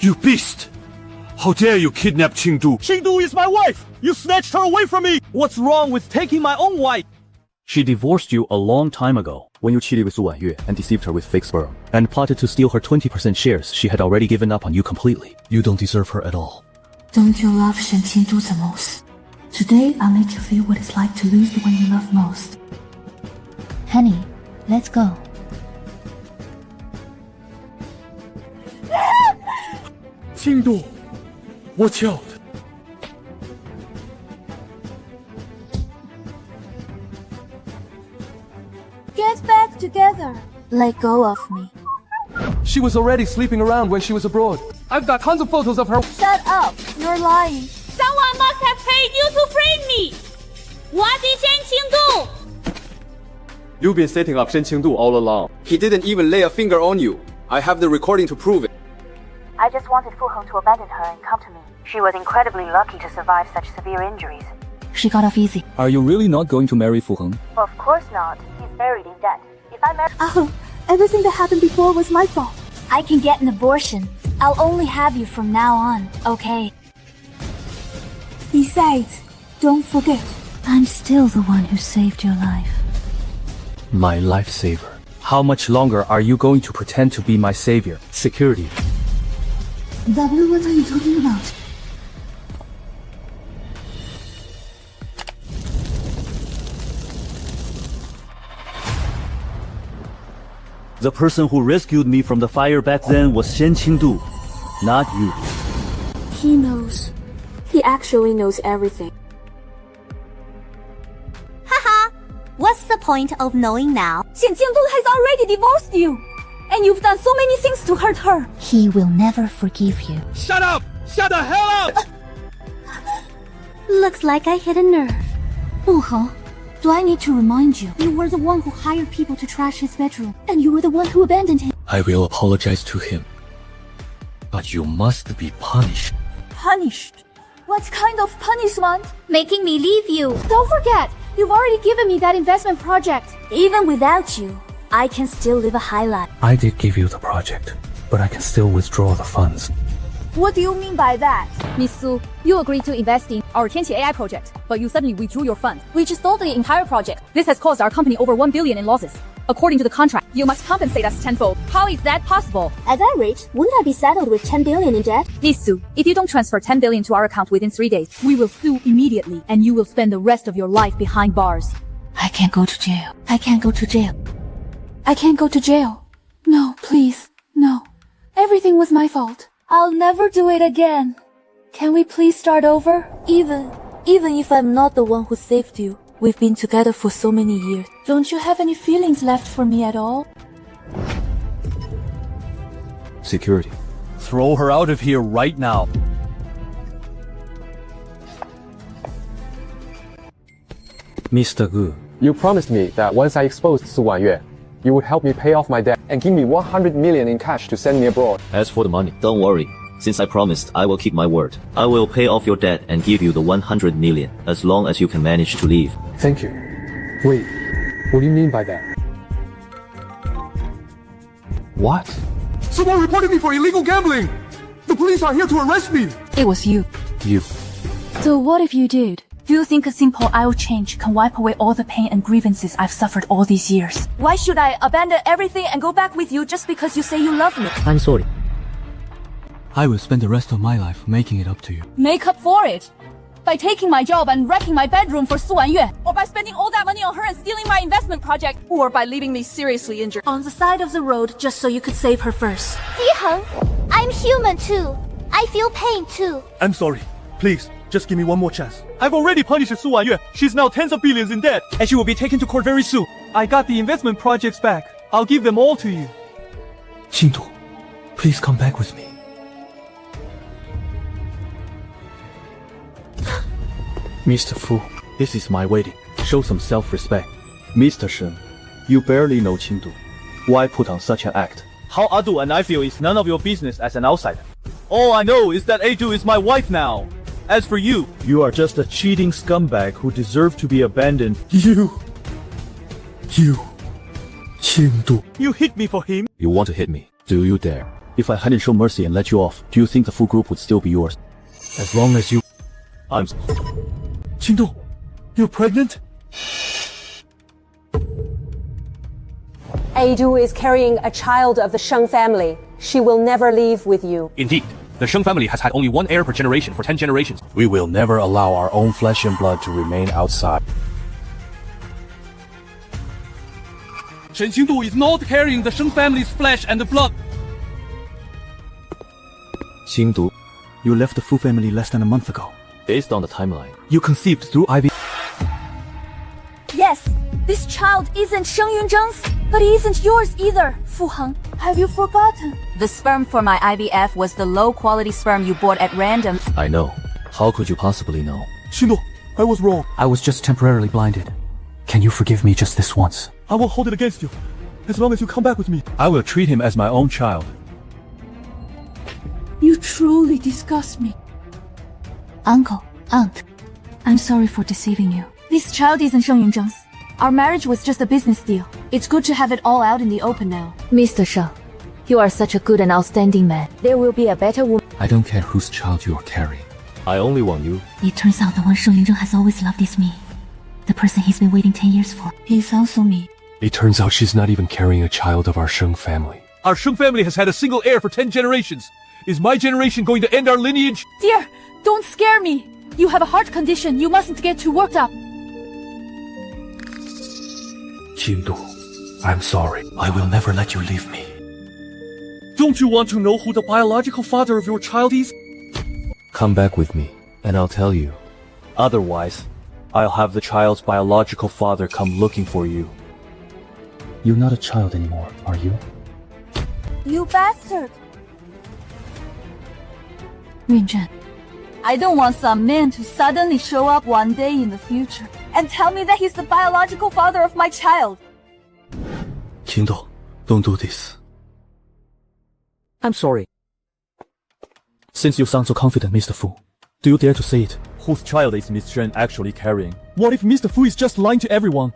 You beast! How dare you kidnap Qingdu? Qingdu is my wife! You snatched her away from me! What's wrong with taking my own wife? She divorced you a long time ago when you cheated with Su Wanyue and deceived her with fake sperm and plotted to steal her 20% shares. She had already given up on you completely. You don't deserve her at all. Don't you love Shen Qingdu the most? Today I'll make you feel what it's like to lose the one you love most. Honey, let's go. Qingdu, watch out! Get back together. Let go of me. She was already sleeping around when she was abroad. I've got tons of photos of her. Shut up. You're lying. Someone must have paid you to frame me. What is Shen Qingdu? You've been setting up Shen Qingdu all along. He didn't even lay a finger on you. I have the recording to prove it. I just wanted Fu Heng to abandon her and come to me. She was incredibly lucky to survive such severe injuries. She got off easy. Are you really not going to marry Fu Heng? Of course not. He's buried in debt. If I marry... Oh, everything that happened before was my fault. I can get an abortion. I'll only have you from now on, okay? Besides, don't forget, I'm still the one who saved your life. My lifesaver. How much longer are you going to pretend to be my savior? Security. W, what are you talking about? The person who rescued me from the fire back then was Shen Qingdu, not you. He knows. He actually knows everything. Haha. What's the point of knowing now? Shen Qingdu has already divorced you. And you've done so many things to hurt her. He will never forgive you. Shut up! Shut the hell up! Looks like I hit a nerve. Fu Heng, do I need to remind you? You were the one who hired people to trash his bedroom. And you were the one who abandoned him. I will apologize to him. But you must be punished. Punished? What kind of punishment? Making me leave you. Don't forget, you've already given me that investment project. Even without you, I can still live a high life. I did give you the project, but I can still withdraw the funds. What do you mean by that? Miss Su, you agreed to invest in our Tianqi AI project, but you suddenly withdrew your funds. We just sold the entire project. This has caused our company over 1 billion in losses. According to the contract, you must compensate us tenfold. How is that possible? At that rate, wouldn't I be saddled with 10 billion in debt? Miss Su, if you don't transfer 10 billion to our account within 3 days, we will sue immediately and you will spend the rest of your life behind bars. I can't go to jail. I can't go to jail. I can't go to jail. No, please, no. Everything was my fault. I'll never do it again. Can we please start over? Even if I'm not the one who saved you, we've been together for so many years. Don't you have any feelings left for me at all? Security. Throw her out of here right now. Mr. Gu, You promised me that once I exposed Su Wanyue, you would help me pay off my debt and give me 100 million in cash to send me abroad. As for the money, don't worry. Since I promised, I will keep my word. I will pay off your debt and give you the 100 million, as long as you can manage to leave. Thank you. Wait, what do you mean by that? What? Someone reported me for illegal gambling! The police are here to arrest me! It was you. you. So what if you did? Do you think a simple "I will change" can wipe away all the pain and grievances I've suffered all these years? Why should I abandon everything and go back with you just because you say you love me? I'm sorry. I will spend the rest of my life making it up to you. Make up for it! By taking my job and wrecking my bedroom for Su Wanyue, or by spending all that money on her and stealing my investment project, or by leaving me seriously injured. On the side of the road just so you could save her first. Heng, I'm human too. I feel pain too. I'm sorry. Please, just give me one more chance. I've already punished Su Wanyue. She's now tens of billions in debt, and she will be taken to court very soon. I got the investment projects back. I'll give them all to you. Qingdu, please come back with me. Mr. Fu, this is my wedding. Show some self-respect. Mr. Shen, you barely know Qingdu. Why put on such an act? How Adu and I feel is none of your business as an outsider. All I know is that Adu is my wife now. As for you, you are just a cheating scumbag who deserve to be abandoned. You, Qingdu. You hit me for him. You want to hit me? Do you dare? If I hadn't shown mercy and let you off, do you think the full group would still be yours? As long as you... I'm... Qingdu, you're pregnant? Adu is carrying a child of the Sheng family. She will never leave with you. Indeed, the Sheng family has had only one heir per generation for 10 generations. We will never allow our own flesh and blood to remain outside. Shen Qingdu is not carrying the Sheng family's flesh and blood. Qingdu, you left the Fu family less than a month ago. Based on the timeline, You conceived through IVF. Yes, this child isn't Sheng Yunzheng's, but he isn't yours either. Fu Heng, have you forgotten? The sperm for my IVF was the low-quality sperm you bought at random. I know. How could you possibly know? Qingdu, I was wrong. I was just temporarily blinded. Can you forgive me just this once? I will hold it against you, as long as you come back with me. I will treat him as my own child. You truly disgust me. Uncle, Aunt, I'm sorry for deceiving you. This child isn't Sheng Yunzheng's. Our marriage was just a business deal. It's good to have it all out in the open now. Mr. Sheng, you are such a good and outstanding man. There will be a better woman. I don't care whose child you are carrying. I only want you. It turns out the one Sheng Yunzheng has always loved is me. The person he's been waiting 10 years for. He's also me. It turns out she's not even carrying a child of our Sheng family. Our Sheng family has had a single heir for 10 generations. Is my generation going to end our lineage? Dear, don't scare me. You have a heart condition. You mustn't get too worked up. Qingdu, I'm sorry. I will never let you leave me. Don't you want to know who the biological father of your child is? Come back with me, and I'll tell you. Otherwise, I'll have the child's biological father come looking for you. You're not a child anymore, are you? You bastard. Yunzheng, I don't want some man to suddenly show up one day in the future and tell me that he's the biological father of my child. Qingdu, don't do this. I'm sorry. Since you sound so confident, Mr. Fu, do you dare to say it? Whose child is Miss Shen actually carrying? What if Mr. Fu is just lying to everyone?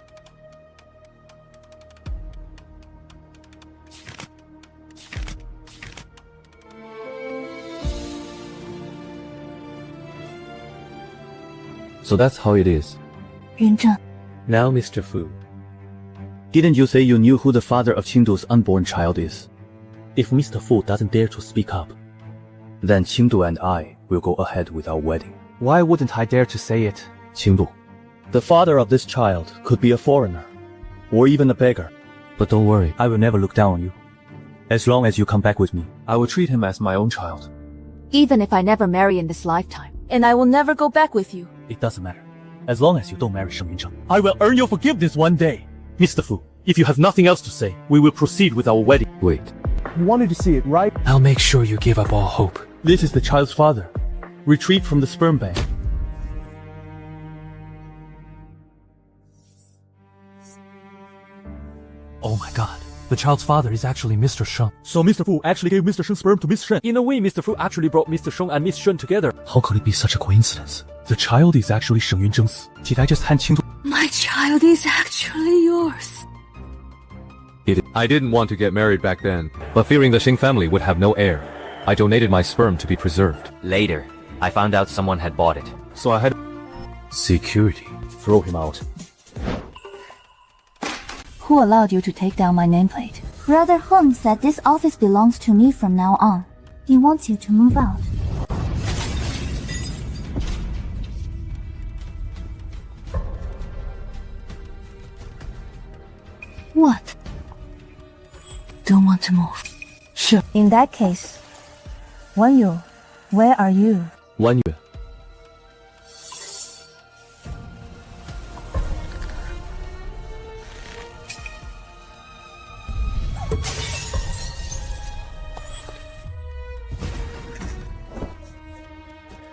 So that's how it is. Yunzheng. Now, Mr. Fu. Didn't you say you knew who the father of Qingdu's unborn child is? If Mr. Fu doesn't dare to speak up, then Qingdu and I will go ahead with our wedding. Why wouldn't I dare to say it? Qingdu, the father of this child could be a foreigner, or even a beggar. But don't worry, I will never look down on you. As long as you come back with me, I will treat him as my own child. Even if I never marry in this lifetime, and I will never go back with you. It doesn't matter. As long as you don't marry Sheng Yunzheng. I will earn your forgiveness one day. Mr. Fu, if you have nothing else to say, we will proceed with our wedding. Wait. You wanted to see it, right? I'll make sure you give up all hope. This is the child's father, retrieved from the sperm bank. Oh my god. The child's father is actually Mr. Sheng. So Mr. Fu actually gave Mr. Sheng's sperm to Miss Shen. In a way, Mr. Fu actually brought Mr. Sheng and Miss Shen together. How could it be such a coincidence? The child is actually Sheng Yunzheng's. Did I just hand Qingdu? My child is actually yours. I didn't want to get married back then, but fearing the Sheng family would have no heir, I donated my sperm to be preserved. Later, I found out someone had bought it. So I had... Security. Throw him out. Who allowed you to take down my nameplate? Brother Heng said this office belongs to me from now on. He wants you to move out. What? Don't want to move. Sure. In that case, Wan Yu, where are you? Wan Yu.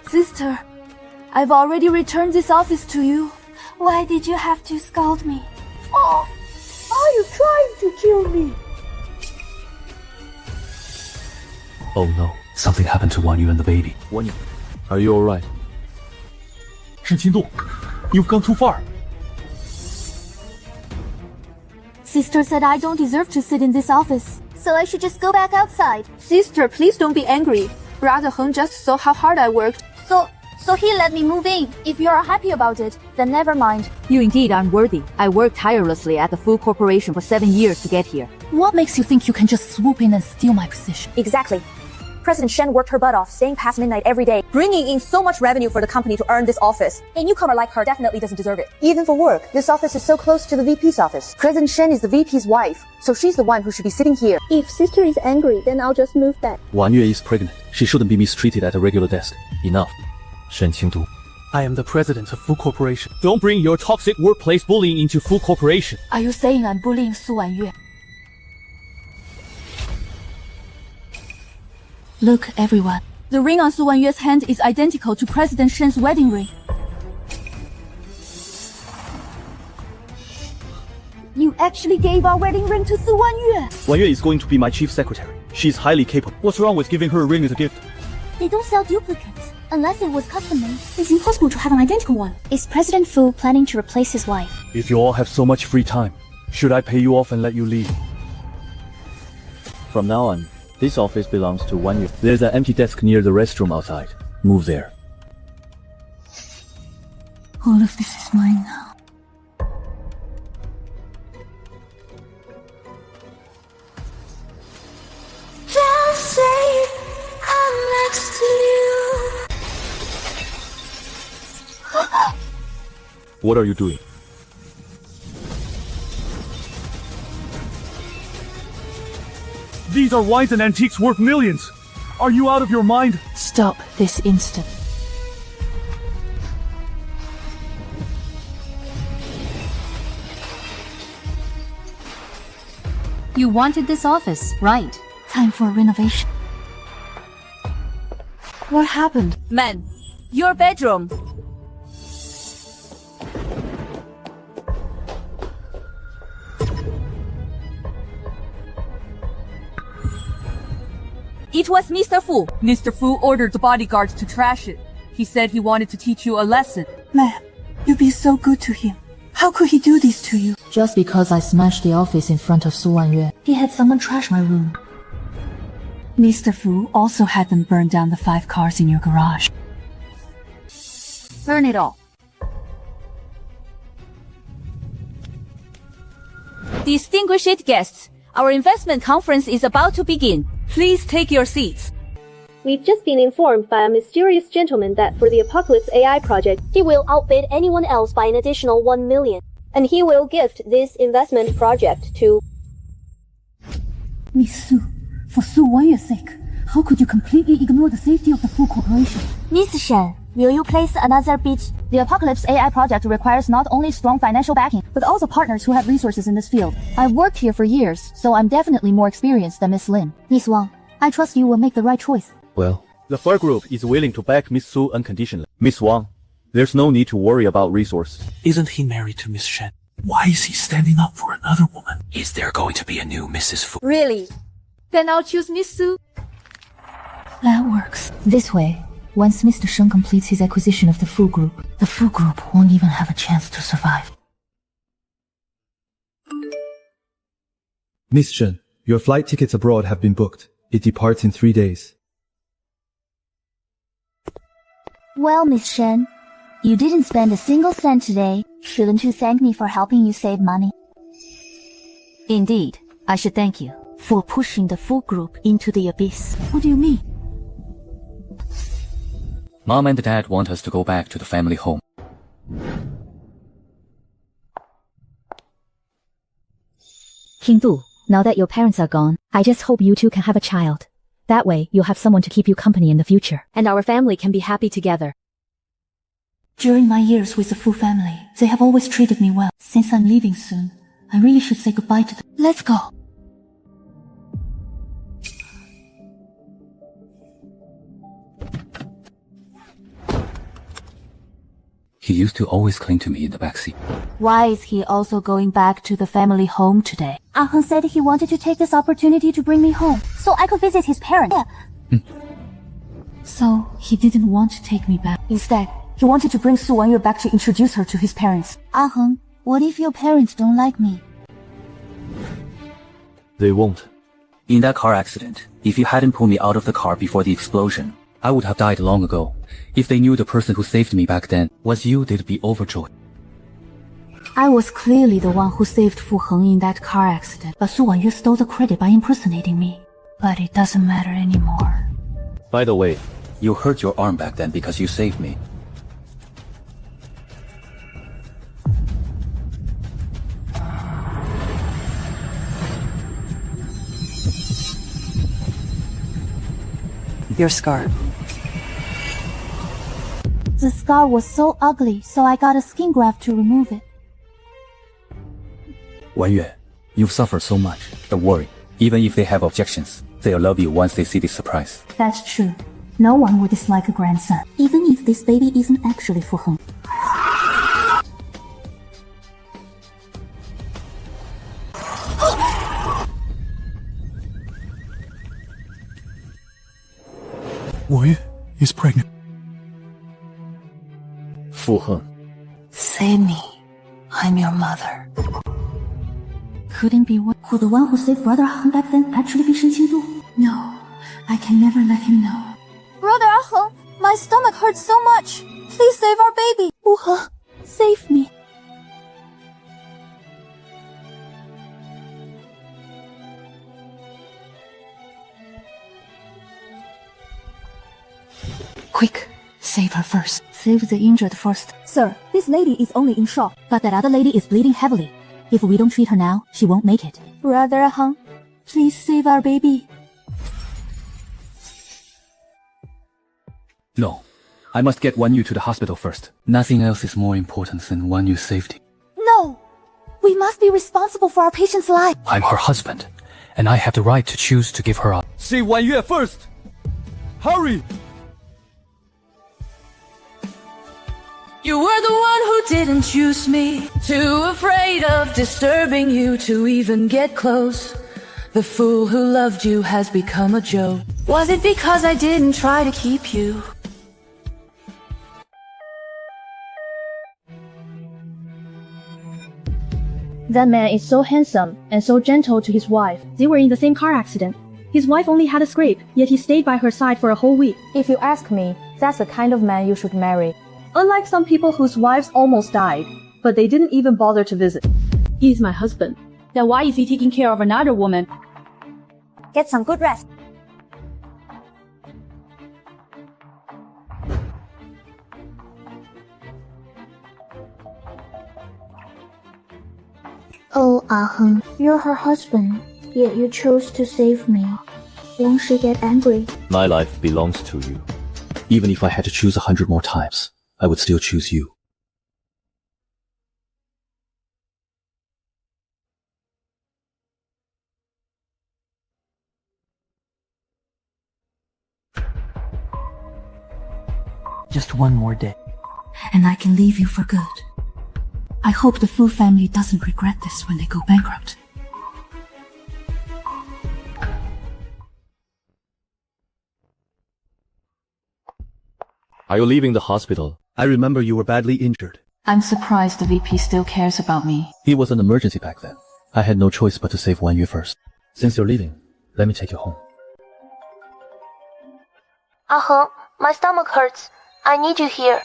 Sister, I've already returned this office to you. Why did you have to scold me? Oh, are you trying to kill me? Oh no, something happened to Wan Yu and the baby. Wan Yu, are you alright? Shen Qingdu, you've gone too far. Sister said I don't deserve to sit in this office, so I should just go back outside. Sister, please don't be angry. Brother Heng just saw how hard I worked. So he let me move in. If you're happy about it, then never mind. You indeed are worthy. I worked tirelessly at the Fu Corporation for 7 years to get here. What makes you think you can just swoop in and steal my position? Exactly. President Shen worked her butt off, staying past midnight every day, bringing in so much revenue for the company to earn this office. A newcomer like her definitely doesn't deserve it. Even for work, this office is so close to the VP's office. President Shen is the VP's wife, so she's the one who should be sitting here. If sister is angry, then I'll just move back. Wan Yue is pregnant. She shouldn't be mistreated at a regular desk. Enough. Shen Qingdu. I am the president of Fu Corporation. Don't bring your toxic workplace bullying into Fu Corporation. Are you saying I'm bullying Su Wanyue? Look, everyone. The ring on Su Wanyue's hand is identical to President Shen's wedding ring. You actually gave our wedding ring to Su Wanyue. Wan Yue is going to be my chief secretary. She's highly capable. What's wrong with giving her a ring as a gift? They don't sell duplicates, unless it was custom-made. It's impossible to have an identical one. Is President Fu planning to replace his wife? If you all have so much free time, should I pay you off and let you leave? From now on, this office belongs to Wan Yue. There's an empty desk near the restroom outside. Move there. All of this is mine now. Just say I'm next to you. What are you doing? These are wines and antiques worth millions. Are you out of your mind? Stop this instant. You wanted this office, right? Time for a renovation. What happened? Men, your bedroom. It was Mr. Fu. Mr. Fu ordered the bodyguards to trash it. He said he wanted to teach you a lesson. Ma'am, you've been so good to him. How could he do this to you? Just because I smashed the office in front of Su Wanyue. He had someone trash my room. Mr. Fu also had them burn down the 5 cars in your garage. Burn it all. Distinguished guests, our investment conference is about to begin. Please take your seats. We've just been informed by a mysterious gentleman that for the Apocalypse AI project, he will outbid anyone else by an additional 1 million. And he will gift this investment project to... Miss Su, for Su Wanyue's sake, how could you completely ignore the safety of the Fu Corporation? Miss Shen, will you place another bid? The Apocalypse AI project requires not only strong financial backing, but also partners who have resources in this field. I've worked here for years, so I'm definitely more experienced than Miss Lin. Miss Wang, I trust you will make the right choice. Well, the Far Group is willing to back Miss Su unconditionally. Miss Wang, there's no need to worry about resources. Isn't he married to Miss Shen? Why is he standing up for another woman? Is there going to be a new Mrs. Fu? Really? Then I'll choose Miss Su. That works. This way, once Mr. Sheng completes his acquisition of the Fu Group, the Fu Group won't even have a chance to survive. Miss Shen, your flight tickets abroad have been booked. It departs in 3 days. Well, Miss Shen, you didn't spend a single cent today. Shouldn't you thank me for helping you save money? Indeed, I should thank you. For pushing the Fu Group into the abyss. What do you mean? Mom and Dad want us to go back to the family home. Qingdu, now that your parents are gone, I just hope you two can have a child. That way, you'll have someone to keep you company in the future. And our family can be happy together. During my years with the Fu family, they have always treated me well. Since I'm leaving soon, I really should say goodbye to them. Let's go. He used to always cling to me in the backseat. Why is he also going back to the family home today? Aheng said he wanted to take this opportunity to bring me home, so I could visit his parents. So, he didn't want to take me back. Instead, he wanted to bring Su Wanyue back to introduce her to his parents. Aheng, what if your parents don't like me? They won't. In that car accident, if you hadn't pulled me out of the car before the explosion, I would have died long ago. If they knew the person who saved me back then was you, they'd be overjoyed. I was clearly the one who saved Fu Heng in that car accident, but Su Wanyue stole the credit by impersonating me. But it doesn't matter anymore. By the way, you hurt your arm back then because you saved me. Your scar. The scar was so ugly, so I got a skin graft to remove it. Wanyue, you've suffered so much. Don't worry. Even if they have objections, they'll love you once they see this surprise. That's true. No one would dislike a grandson, even if this baby isn't actually Fu Heng. Wanyue is pregnant. Fu Heng. Save me. I'm your mother. Couldn't be one. Could the one who saved Brother Heng back then actually be Shen Qingdu? No, I can never let him know. Brother Heng, my stomach hurts so much. Please save our baby. Fu Heng, save me. Quick, save her first. Save the injured first. Sir, this lady is only in shock, but that other lady is bleeding heavily. If we don't treat her now, she won't make it. Brother Heng, please save our baby. No, I must get Wanyue to the hospital first. Nothing else is more important than Wanyue's safety. No! We must be responsible for our patient's life. I'm her husband, and I have the right to choose to give her up. See Wanyue first! Hurry! You were the one who didn't choose me. Too afraid of disturbing you to even get close. The fool who loved you has become a joke. Was it because I didn't try to keep you? That man is so handsome and so gentle to his wife. They were in the same car accident. His wife only had a scrape, yet he stayed by her side for a whole week. If you ask me, that's the kind of man you should marry. Unlike some people whose wives almost died, but they didn't even bother to visit. He's my husband. Then why is he taking care of another woman? Get some good rest. Oh, Heng, you're her husband, yet you chose to save me. Won't she get angry? My life belongs to you. Even if I had to choose 100 more times, I would still choose you. Just one more day. And I can leave you for good. I hope the Fu family doesn't regret this when they go bankrupt. Are you leaving the hospital? I remember you were badly injured. I'm surprised the VP still cares about me. It was an emergency back then. I had no choice but to save Wanyue first. Since you're leaving, let me take you home. Heng, my stomach hurts. I need you here.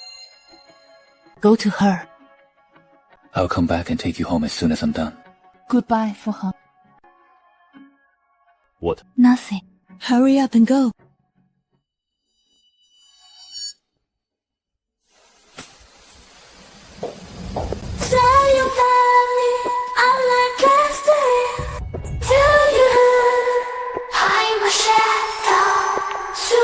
Go to her. I'll come back and take you home as soon as I'm done. Goodbye, Fu Heng. What? Nothing. Hurry up and go. Tell your family I'm like Tell you I'm a shadow to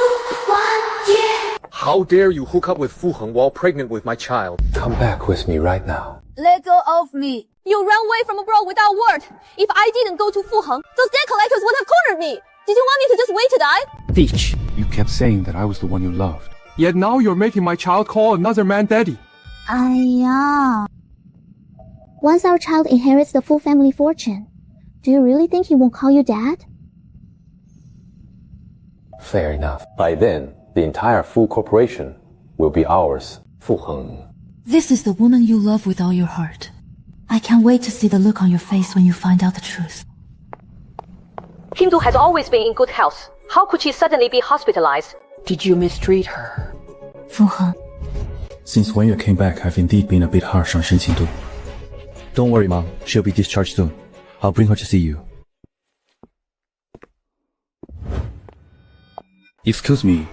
1 year. How dare you hook up with Fu Heng while pregnant with my child? Come back with me right now. Let go of me. You ran away from abroad without word. If I didn't go to Fu Heng, those debt collectors would have cornered me. Did you want me to just wait to die? Teach. You kept saying that I was the one you loved. Yet now you're making my child call another man daddy. Once our child inherits the full family fortune, do you really think he won't call you dad? Fair enough. By then, the entire Fu Corporation will be ours. Fu Heng. This is the woman you love with all your heart. I can't wait to see the look on your face when you find out the truth. Qingdu has always been in good health. How could she suddenly be hospitalized? Did you mistreat her? Fu Heng. Since Wanyue came back, I've indeed been a bit harsh on Shen Qingdu. Don't worry, Mom. She'll be discharged soon. I'll bring her to see you. Excuse me.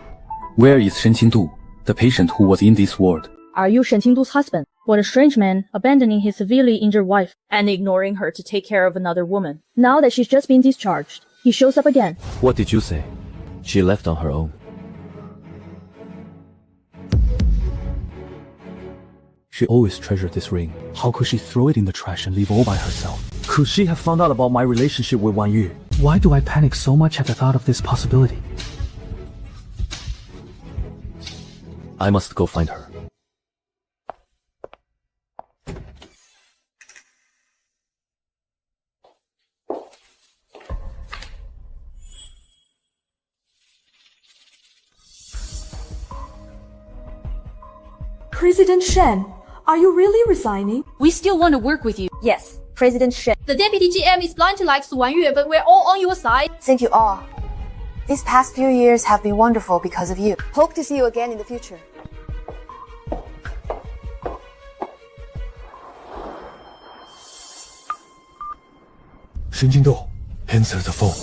Where is Shen Qingdu, the patient who was in this ward? Are you Shen Qingdu's husband? What a strange man, abandoning his severely injured wife and ignoring her to take care of another woman. Now that she's just been discharged, he shows up again. What did you say? She left on her own. She always treasured this ring. How could she throw it in the trash and leave all by herself? Could she have found out about my relationship with Wanyue? Why do I panic so much at the thought of this possibility? I must go find her. President Shen, are you really resigning? We still want to work with you. Yes, President Shen. The deputy GM is blind to like Su Wanyue, but we're all on your side. Thank you all. These past few years have been wonderful because of you. Hope to see you again in the future. Shen Qingdu, answer the phone.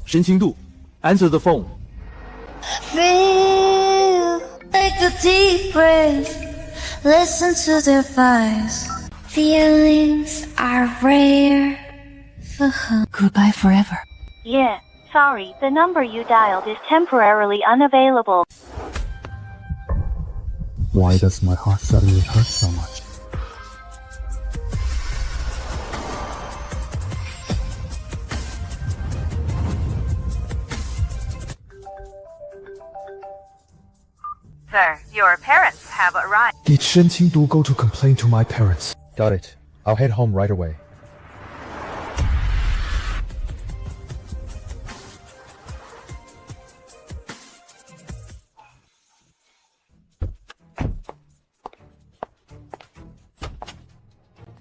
Shen Qingdu, answer the phone. Feel, take a deep breath, listen to their voice. Feelings are rare. Goodbye forever. Yeah, sorry, the number you dialed is temporarily unavailable. Why does my heart suddenly hurt so much? Sir, your parents have arrived. Did Shen Qingdu go to complain to my parents? Got it. I'll head home right away.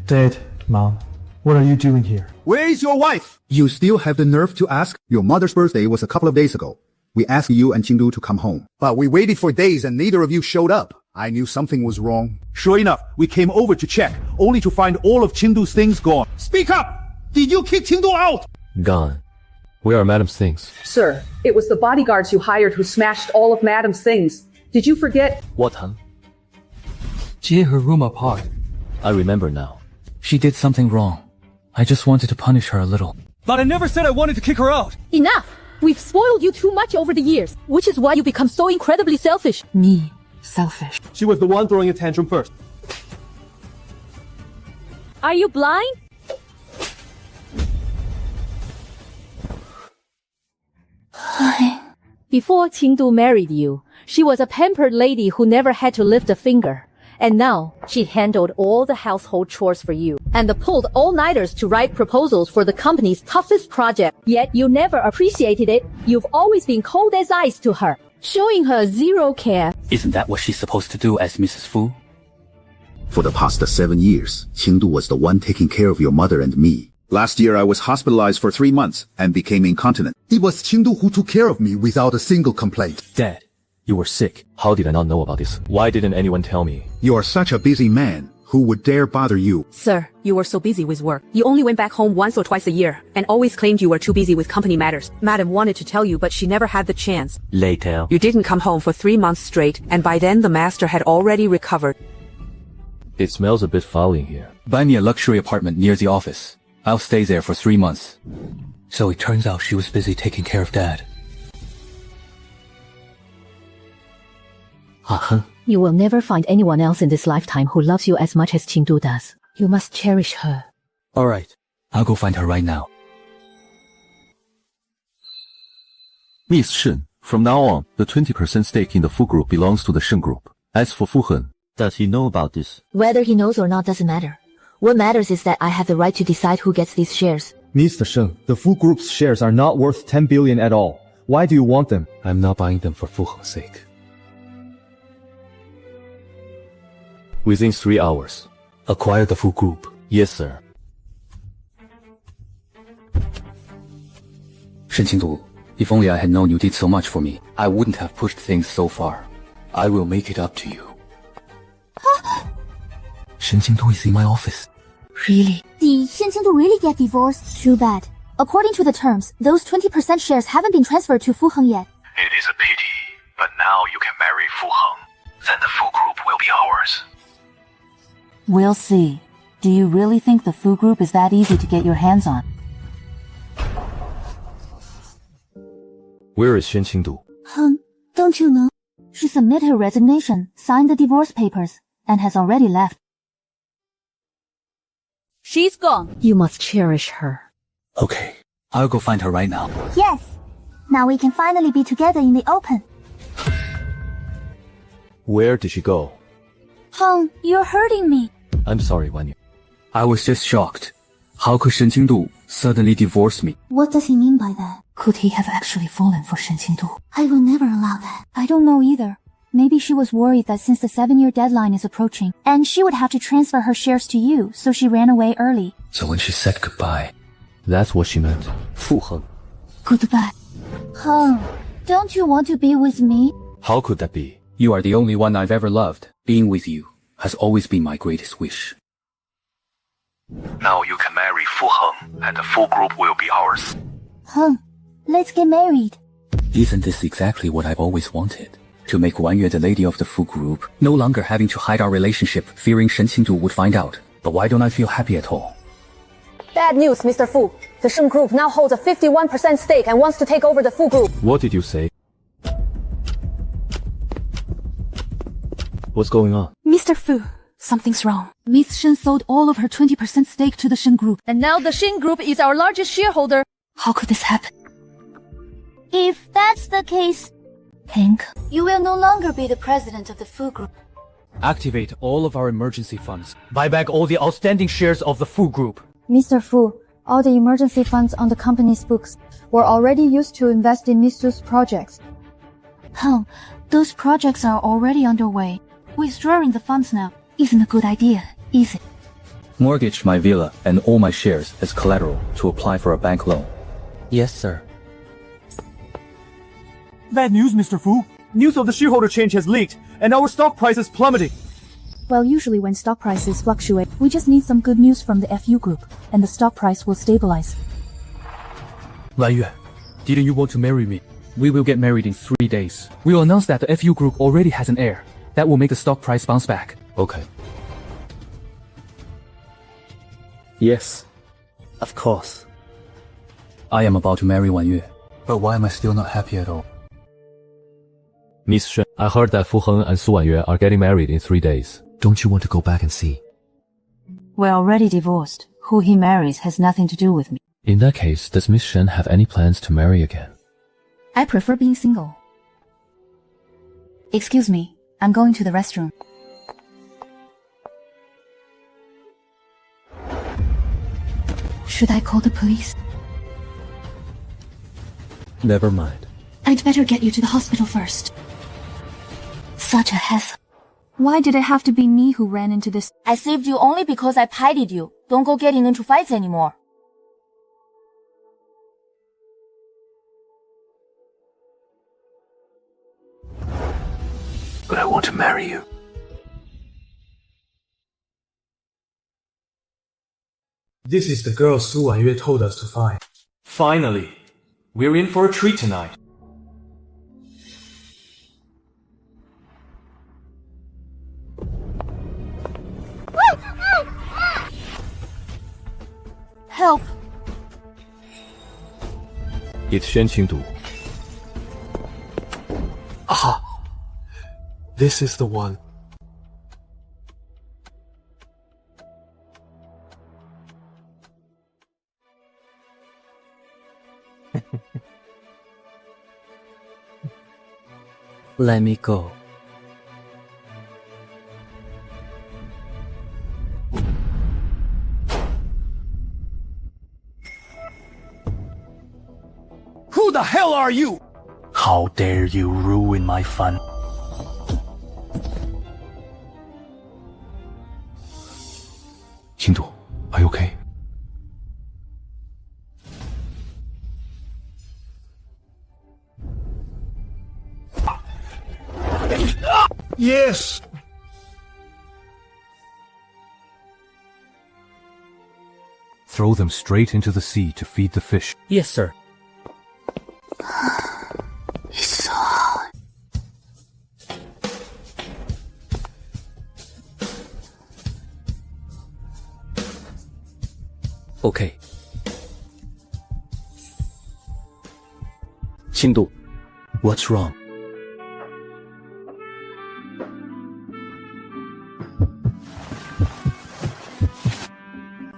Dad, Mom, what are you doing here? Where is your wife? You still have the nerve to ask? Your mother's birthday was a couple of days ago. We asked you and Qingdu to come home. But we waited for days and neither of you showed up. I knew something was wrong. Sure enough, we came over to check, only to find all of Qingdu's things gone. Speak up! Did you kick Qingdu out? Gone. Where are Madam's things? Sir, it was the bodyguards you hired who smashed all of Madam's things. Did you forget? What, Han? Tear her room apart. I remember now. She did something wrong. I just wanted to punish her a little. But I never said I wanted to kick her out. Enough! We've spoiled you too much over the years, which is why you become so incredibly selfish. Me, selfish. She was the one throwing a tantrum first. Are you blind? Before Qingdu married you, she was a pampered lady who never had to lift a finger. And now, she handled all the household chores for you, and pulled all-nighters to write proposals for the company's toughest project. Yet you never appreciated it. You've always been cold as ice to her, showing her zero care. Isn't that what she's supposed to do as Mrs. Fu? For the past 7 years, Qingdu was the one taking care of your mother and me. Last year I was hospitalized for 3 months and became incontinent. It was Qingdu who took care of me without a single complaint. Dad, you were sick. How did I not know about this? Why didn't anyone tell me? You are such a busy man. Who would dare bother you? Sir, you were so busy with work. You only went back home once or twice a year, and always claimed you were too busy with company matters. Madam wanted to tell you, but she never had the chance. Later. You didn't come home for 3 months straight, and by then the master had already recovered. It smells a bit foul in here. Buy me a luxury apartment near the office. I'll stay there for 3 months. So it turns out she was busy taking care of Dad. You will never find anyone else in this lifetime who loves you as much as Qingdu does. You must cherish her. Alright, I'll go find her right now. Miss Shen, from now on, the 20% stake in the Fu Group belongs to the Shen Group. As for Fu Hen, does he know about this? Whether he knows or not doesn't matter. What matters is that I have the right to decide who gets these shares. Mr. Sheng, the Fu Group's shares are not worth 10 billion at all. Why do you want them? I'm not buying them for Fu Hen's sake. Within 3 hours. Acquire the full group. Yes, sir. Shen Qingdu, if only I had known you did so much for me, I wouldn't have pushed things so far. I will make it up to you. Shen Qingdu is in my office. Really? Did Shen Qingdu really get divorced? Too bad. According to the terms, those 20% shares haven't been transferred to Fu Heng yet. It is a pity, but now you can marry Fu Heng. Then the Fu Group will be ours. We'll see. Do you really think the Fu Group is that easy to get your hands on? Where is Shen Qingdu? Don't you know? She submitted her resignation, signed the divorce papers, and has already left. She's gone. You must cherish her. Okay, I'll go find her right now. Yes. Now we can finally be together in the open. Where did she go? Heng, you're hurting me. I'm sorry, Wanyu. I was just shocked. How could Shen Qingdu suddenly divorce me? What does he mean by that? Could he have actually fallen for Shen Qingdu? I will never allow that. I don't know either. Maybe she was worried that since the 7-year deadline is approaching, and she would have to transfer her shares to you, so she ran away early. So when she said goodbye, that's what she meant. Fu Heng. Goodbye. Heng, don't you want to be with me? How could that be? You are the only one I've ever loved. Being with you has always been my greatest wish. Now you can marry Fu Heng, and the Fu Group will be ours. Heng, let's get married. Isn't this exactly what I've always wanted? To make Wanyue the lady of the Fu Group, no longer having to hide our relationship, fearing Shen Qingdu would find out. But why don't I feel happy at all? Bad news, Mr. Fu. The Sheng Group now holds a 51% stake and wants to take over the Fu Group. What did you say? What's going on? Mr. Fu, something's wrong. Miss Shen sold all of her 20% stake to the Shen Group. And now the Shen Group is our largest shareholder. How could this happen? If that's the case, Hank, you will no longer be the president of the Fu Group. Activate all of our emergency funds. Buy back all the outstanding shares of the Fu Group. Mr. Fu, all the emergency funds on the company's books were already used to invest in Mistress projects. Heng, those projects are already underway. Withdrawing the funds now isn't a good idea, is it? Mortgage my villa and all my shares as collateral to apply for a bank loan. Yes, sir. Bad news, Mr. Fu. News of the shareholder change has leaked, and our stock price is plummeting. Well, usually when stock prices fluctuate, we just need some good news from the FU group, and the stock price will stabilize. Wanyue, didn't you want to marry me? We will get married in 3 days. We will announce that the FU group already has an heir. That will make the stock price bounce back. Okay. Yes, of course. I am about to marry Wanyue, but why am I still not happy at all? Miss Shen, I heard that Fu Heng and Su Wanyue are getting married in 3 days. Don't you want to go back and see? We're already divorced. Who he marries has nothing to do with me. In that case, does Miss Shen have any plans to marry again? I prefer being single. Excuse me, I'm going to the restroom. Should I call the police? Never mind. I'd better get you to the hospital first. Such a hassle. Why did it have to be me who ran into this? I saved you only because I pitied you. Don't go getting into fights anymore. But I want to marry you. This is the girl Su Wanyue told us to find. Finally, we're in for a treat tonight. Help! It's Shen Qingdu. Aha! This is the one. Let me go. Who the hell are you? How dare you ruin my fun? Yes! Throw them straight into the sea to feed the fish. Yes, sir. It's so hot. Okay. Qingdu, what's wrong?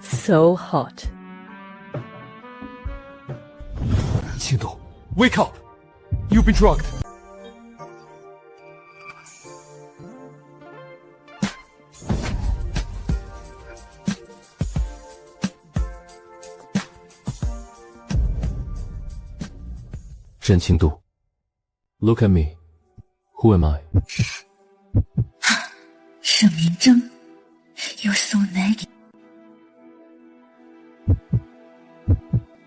So hot. Qingdu, wake up! You've been drugged. Shen Qingdu, look at me. Who am I? Sheng Yunzheng, you're so naggy.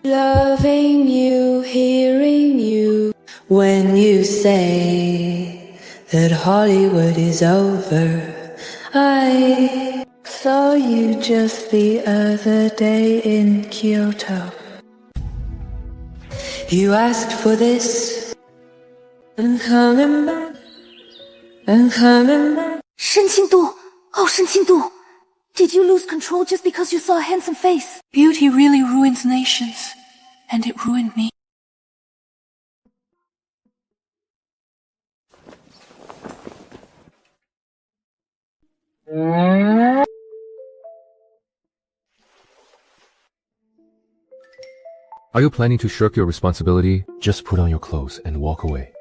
Loving you, hearing you, when you say that Hollywood is over. I saw you just the other day in Kyoto. You asked for this, and coming back, and coming back. Shen Qingdu! Oh, Shen Qingdu! Did you lose control just because you saw a handsome face? Beauty really ruins nations, and it ruined me. Are you planning to shirk your responsibility? Just put on your clothes and walk away.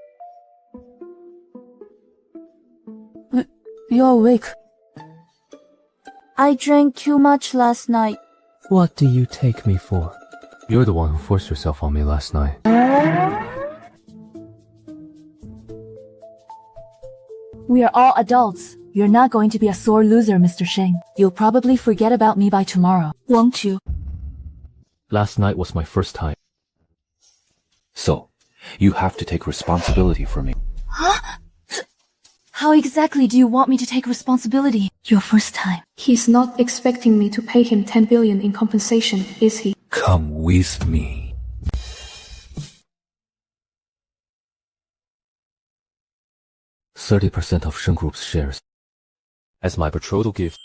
You're awake. I drank too much last night. What do you take me for? You're the one who forced yourself on me last night. We are all adults. You're not going to be a sore loser, Mr. Sheng. You'll probably forget about me by tomorrow, won't you? Last night was my first time. So, you have to take responsibility for me. Huh? How exactly do you want me to take responsibility? Your first time. He's not expecting me to pay him 10 billion in compensation, is he? Come with me. %30 of Sheng Group's shares. As my betrothal gift.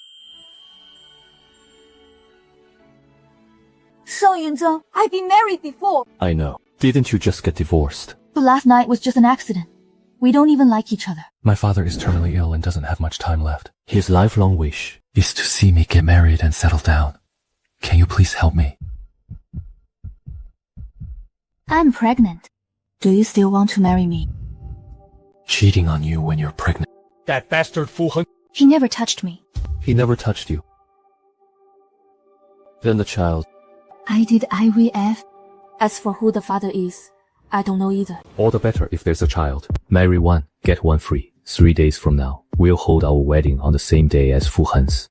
Sheng Yunzheng, I've been married before. I know. Didn't you just get divorced? But last night was just an accident. We don't even like each other. My father is terminally ill and doesn't have much time left. His lifelong wish is to see me get married and settle down. Can you please help me? I'm pregnant. Do you still want to marry me? Cheating on you when you're pregnant. That bastard Fu Heng. He never touched me. He never touched you. Then the child. I did IVF. As for who the father is, I don't know either. All the better if there's a child. Marry one, get one free. 3 days from now, we'll hold our wedding on the same day as Fu Hen's.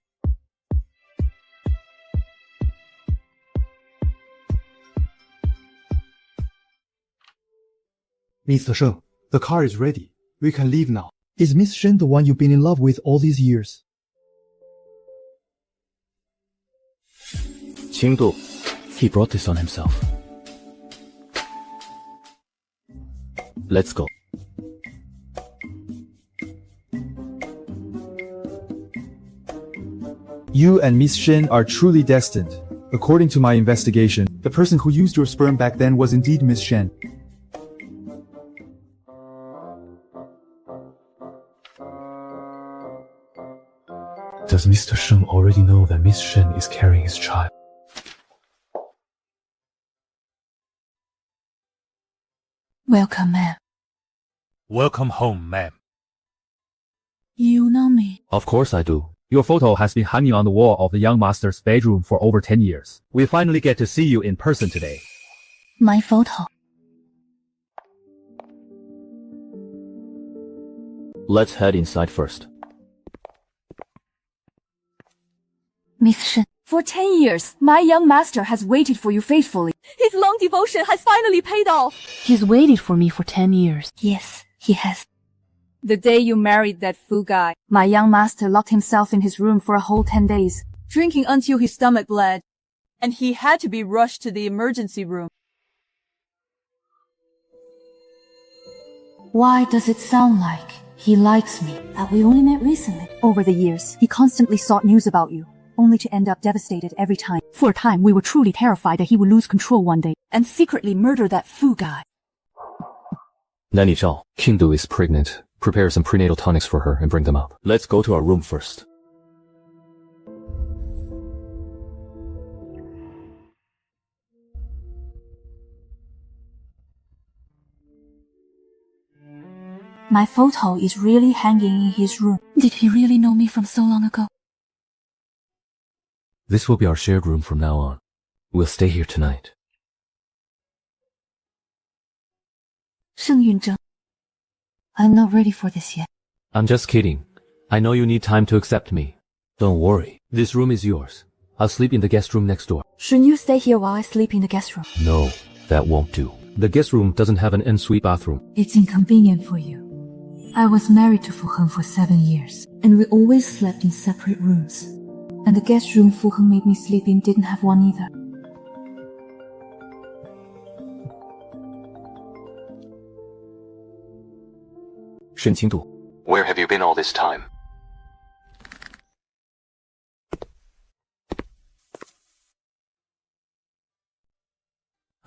Mr. Sheng, the car is ready. We can leave now. Is Miss Shen the one you've been in love with all these years? Qingdu, he brought this on himself. Let's go. You and Miss Shen are truly destined. According to my investigation, the person who used your sperm back then was indeed Miss Shen. Does Mr. Sheng already know that Miss Shen is carrying his child? Welcome, ma'am. Welcome home, ma'am. You know me. Of course I do. Your photo has been hanging on the wall of the young master's bedroom for over 10 years. We finally get to see you in person today. My photo. Let's head inside first. Miss Shen, for 10 years, my young master has waited for you faithfully. His long devotion has finally paid off. He's waited for me for 10 years. Yes, he has. The day you married that fool guy, my young master locked himself in his room for a whole 10 days, drinking until his stomach bled, and he had to be rushed to the emergency room. Why does it sound like he likes me? We only met recently. Over the years, he constantly sought news about you, only to end up devastated every time. For a time, we were truly terrified that he would lose control one day and secretly murder that fool guy. Nanny Zhao, Qingdu is pregnant. Prepare some prenatal tonics for her and bring them up. Let's go to our room first. My photo is really hanging in his room. Did he really know me from so long ago? This will be our shared room from now on. We'll stay here tonight. Sheng Yunzheng, I'm not ready for this yet. I'm just kidding. I know you need time to accept me. Don't worry. This room is yours. I'll sleep in the guest room next door. Shouldn't you stay here while I sleep in the guest room? No, that won't do. The guest room doesn't have an en-suite bathroom. It's inconvenient for you. I was married to Fu Heng for 7 years, and we always slept in separate rooms. And the guest room Fu Heng made me sleep in didn't have one either. Shen Qingdu, where have you been all this time?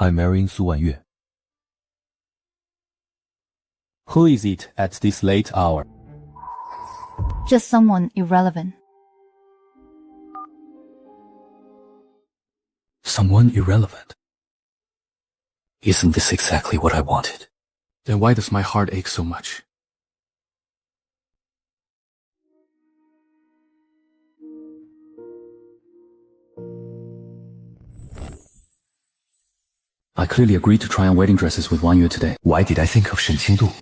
I'm marrying Su Wanyue. Who is it at this late hour? Just someone irrelevant. Someone irrelevant. Isn't this exactly what I wanted? Then why does my heart ache so much? I clearly agreed to try on wedding dresses with Wanyue today. Why did I think of Shen Qingdu?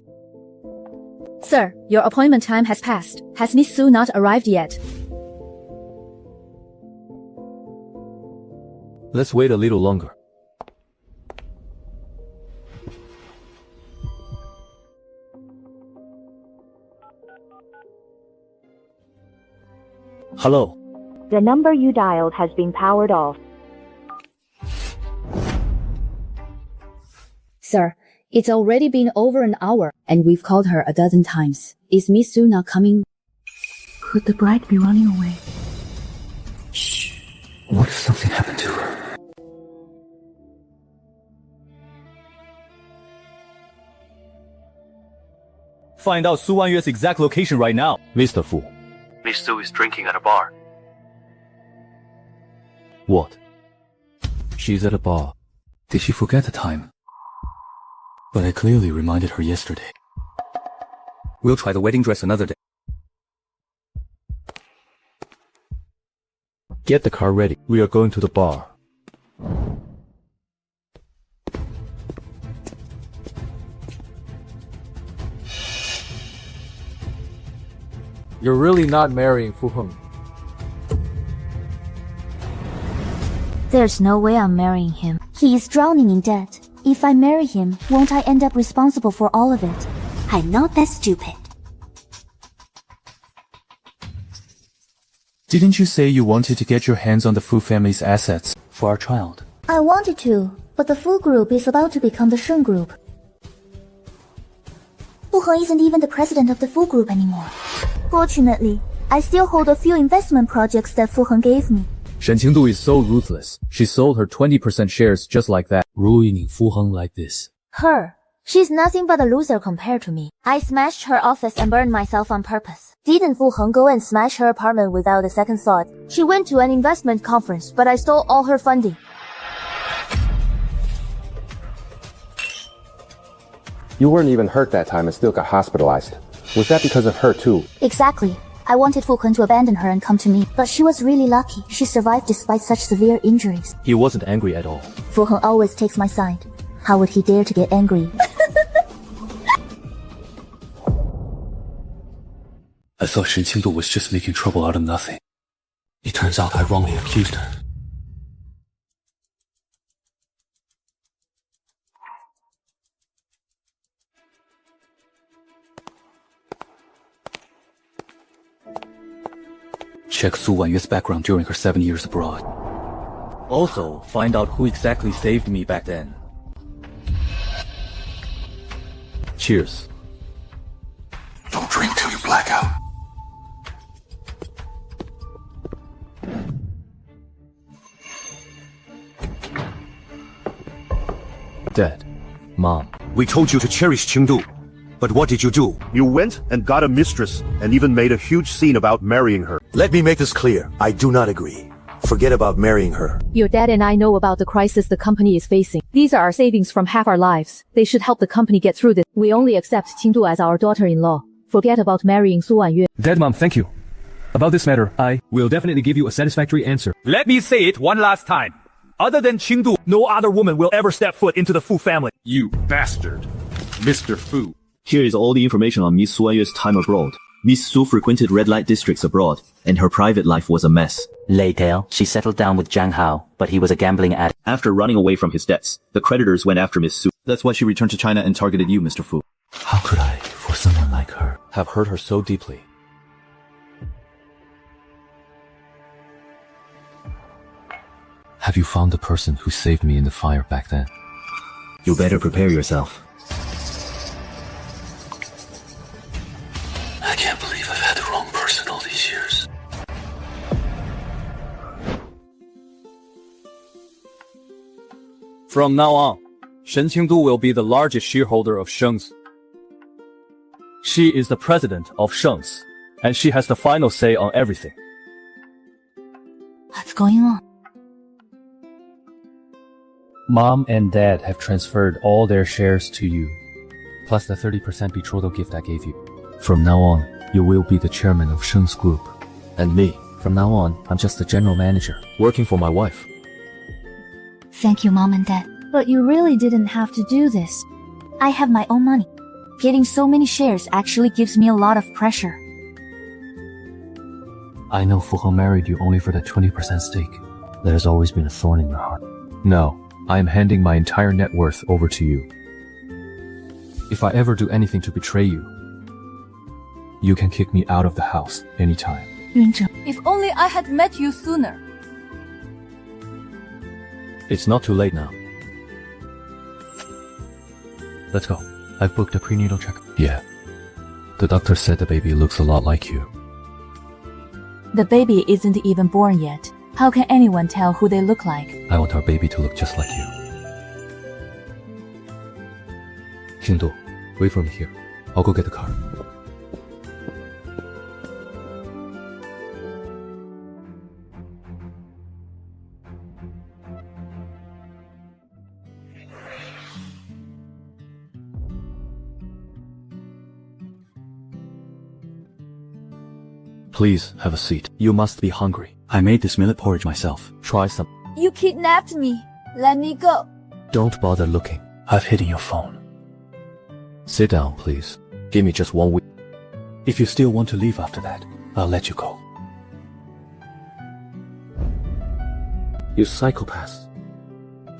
Sir, your appointment time has passed. Has Miss Su not arrived yet? Let's wait a little longer. Hello. The number you dialed has been powered off. Sir, it's already been over an hour, and we've called her a dozen times. Is Miss Su not coming? Could the bride be running away? Shh. What if something happened to her? Find out Su Wanyue's exact location right now. Mr. Fu. Miss Su is drinking at a bar. What? She's at a bar. Did she forget the time? But I clearly reminded her yesterday. We'll try the wedding dress another day. Get the car ready. We are going to the bar. You're really not marrying Fu Heng. There's no way I'm marrying him. He is drowning in debt. If I marry him, won't I end up responsible for all of it? I'm not that stupid. Didn't you say you wanted to get your hands on the Fu family's assets for our child? I wanted to, but the Fu Group is about to become the Sheng Group. Fu Heng isn't even the president of the Fu Group anymore. Fortunately, I still hold a few investment projects that Fu Heng gave me. Shen Qingdu is so ruthless. She sold her 20% shares just like that, ruining Fu Heng like this. Her. She's nothing but a loser compared to me. I smashed her office and burned myself on purpose. Didn't Fu Heng go and smash her apartment without a second thought? She went to an investment conference, but I stole all her funding. You weren't even hurt that time and still got hospitalized. Was that because of her too? Exactly. I wanted Fu Heng to abandon her and come to me, but she was really lucky. She survived despite such severe injuries. He wasn't angry at all. Fu Heng always takes my side. How would he dare to get angry? I thought Shen Qingdu was just making trouble out of nothing. It turns out I wrongly accused her. Check Su Wanyue's background during her 7 years abroad. Also, find out who exactly saved me back then. Cheers. Don't drink till you black out. Dad. Mom. We told you to cherish Qingdu. But what did you do? You went and got a mistress, and even made a huge scene about marrying her. Let me make this clear. I do not agree. Forget about marrying her. Your dad and I know about the crisis the company is facing. These are our savings from half our lives. They should help the company get through this. We only accept Qingdu as our daughter-in-law. Forget about marrying Su Wanyue. Dad, Mom, thank you. About this matter, I will definitely give you a satisfactory answer. Let me say it one last time. Other than Qingdu, no other woman will ever step foot into the Fu family. You bastard. Mr. Fu. Here is all the information on Miss Su Wanyue's time abroad. Miss Su frequented red light districts abroad, and her private life was a mess. Later, she settled down with Zhang Hao, but he was a gambling addict. After running away from his debts, the creditors went after Miss Su. That's why she returned to China and targeted you, Mr. Fu. How could I, for someone like her, have hurt her so deeply? Have you found the person who saved me in the fire back then? You better prepare yourself. I can't believe I've had the wrong person all these years. From now on, Shen Qingdu will be the largest shareholder of Sheng's. She is the president of Sheng's, and she has the final say on everything. What's going on? Mom and Dad have transferred all their shares to you, plus the 30% betrothal gift I gave you. From now on, you will be the chairman of Sheng's group. And me, from now on, I'm just the general manager, working for my wife. Thank you, Mom and Dad. But you really didn't have to do this. I have my own money. Getting so many shares actually gives me a lot of pressure. I know Fu Heng married you only for that 20% stake. That has always been a thorn in your heart. No, I am handing my entire net worth over to you. If I ever do anything to betray you, you can kick me out of the house anytime. Yunzheng. If only I had met you sooner. It's not too late now. Let's go. I've booked a prenatal checkup. Yeah. The doctor said the baby looks a lot like you. The baby isn't even born yet. How can anyone tell who they look like? I want our baby to look just like you. Qingdu, wait for me here. I'll go get the car. Please have a seat. You must be hungry. I made this millet porridge myself. Try some. You kidnapped me. Let me go. Don't bother looking. I've hidden your phone. Sit down, please. Give me just 1 week. If you still want to leave after that, I'll let you go. You psychopath.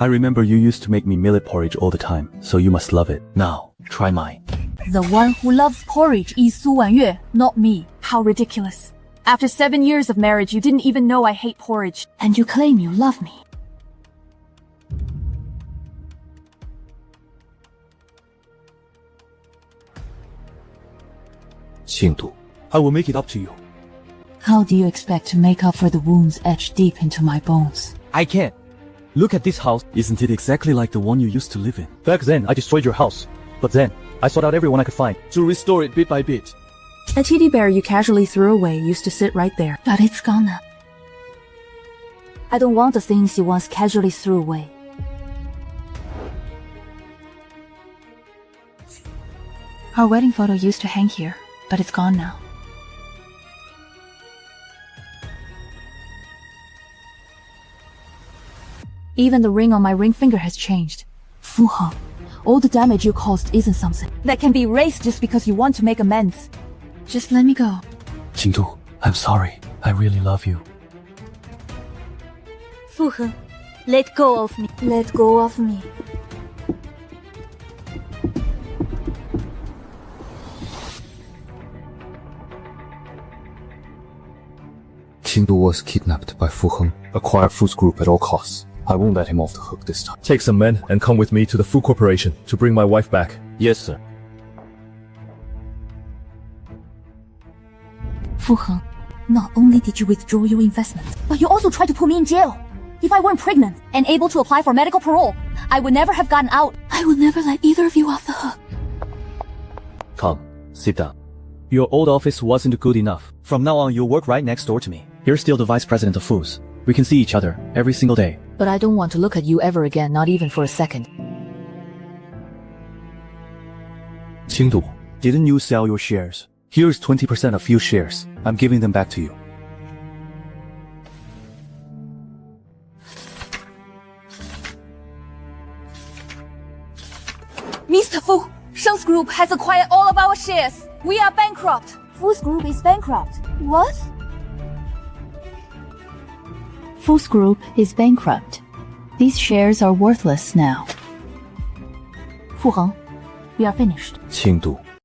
I remember you used to make me millet porridge all the time, so you must love it. Now, try mine. The one who loves porridge is Su Wanyue, not me. How ridiculous. After 7 years of marriage, you didn't even know I hate porridge. And you claim you love me. Qingdu. I will make it up to you. How do you expect to make up for the wounds etched deep into my bones? I can't. Look at this house. Isn't it exactly like the one you used to live in? Back then, I destroyed your house. But then, I sought out everyone I could find to restore it bit by bit. A teddy bear you casually threw away used to sit right there. But it's gone now. I don't want the things you once casually threw away. Our wedding photo used to hang here, but it's gone now. Even the ring on my ring finger has changed. Fu Heng, all the damage you caused isn't something that can be erased just because you want to make amends. Just let me go. Qingdu, I'm sorry. I really love you. Fu Heng, let go of me. Let go of me. Qingdu was kidnapped by Fu Heng. Acquire Fu's group at all costs. I won't let him off the hook this time. Take some men and come with me to the Fu Corporation to bring my wife back. Yes, sir. Fu Heng, not only did you withdraw your investment, but you also tried to put me in jail. If I weren't pregnant and able to apply for medical parole, I would never have gotten out. I will never let either of you off the hook. Come, sit down. Your old office wasn't good enough. From now on, you'll work right next door to me. You're still the vice president of Fu's. We can see each other every single day. But I don't want to look at you ever again, not even for a second. Qingdu, didn't you sell your shares? Here's 20% of few shares. I'm giving them back to you. Mr. Fu, Sheng's group has acquired all of our shares. We are bankrupt. Fu's group is bankrupt. What? Fu's group is bankrupt. These shares are worthless now. Fu Heng, we are finished. Qingdu,